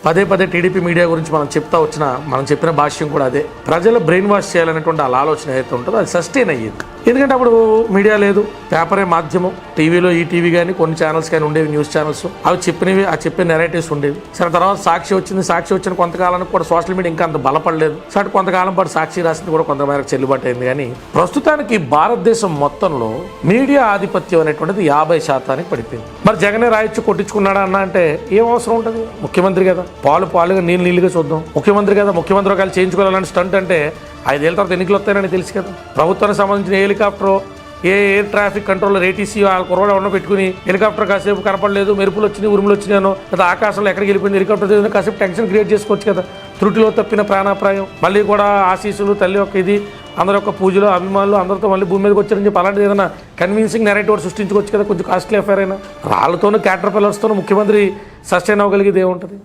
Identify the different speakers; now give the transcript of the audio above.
Speaker 1: పదే పదే TDP media గురించి మనం చెప్పిన భాష్యం కూడా అదే. ప్రజలు బ్రెయిన్ వాష్ చేయాలనేటువంటి వాళ్ళ ఆలోచన ఏదైతే ఉంటుందో అది సస్టైన్ అయ్యేది. ఎందుకంటే అప్పుడు మీడియా లేదు, పేపరే మాధ్యమం. టీవీలో ఈటీవీ కానీ కొన్ని ఛానల్స్ కానీ ఉండేవి, న్యూస్ ఛానల్స్. అవి చెప్పిన నెరేటివ్స్ ఉండేవి. సరే తర్వాత సాక్షి వచ్చిన కొంతకాలానికి కూడా సోషల్ మీడియా ఇంకా అంత బలపడలేదు. సరే కొంతకాలం పాటు సాక్షి రాసింది కూడా కొంతమేరకు చెల్లుబాటు అయింది. కానీ ప్రస్తుతానికి భారతదేశం మొత్తంలో మీడియా ఆధిపత్యం అనేటువంటిది 50% పడిపోయింది. మరి జగనే రాయొచ్చు కొట్టించుకున్నాడా అన్న అంటే ఏం అవసరం ఉంటుంది? ముఖ్యమంత్రి కదా, పాలుగా నీళ్ళుగా చూద్దాం. ముఖ్యమంత్రి కదా, ముఖ్యమంత్రి ఒకవేళ చేయించుకోవాలని స్టంట్ అంటే 5 ఏళ్ళ తర్వాత ఎన్నికలు వస్తాయని తెలుసు కదా. ప్రభుత్వానికి సంబంధించిన helicopter air traffic controller ATC వాళ్ళ కుర్రోడు ఉన్న పెట్టుకుని హెలికాప్టర్ కాసేపు కనపడలేదు, మెరుపులు వచ్చినాయి, ఉరుములు వచ్చినాయనో లేదా ఆకాశంలో ఎక్కడికి వెళ్ళిపోయింది హెలికాప్టర్ కాసేపు టెన్షన్ క్రియేట్ చేసుకోవచ్చు కదా. త్రుటిలో తప్పిన ప్రాణాప్రాయం, మళ్ళీ కూడా ఆశీస్సులు, తల్లి యొక్క ఇది, అందరి యొక్క పూజలు, అభిమానులు అందరితో మళ్ళీ భూమి మీదకి వచ్చారని చెప్పి అలాంటిది ఏదైనా కన్విన్సింగ్ నెరేటివ్ సృష్టించుకోవచ్చు కదా. కొంచెం కాస్ట్లీ అఫేర్ అయినా రాళ్ళతోనూ క్యాటర్ పిల్లర్స్తోనూ ముఖ్యమంత్రి సస్టైన్ అవ్వగలిగేది ఏముంటుంది?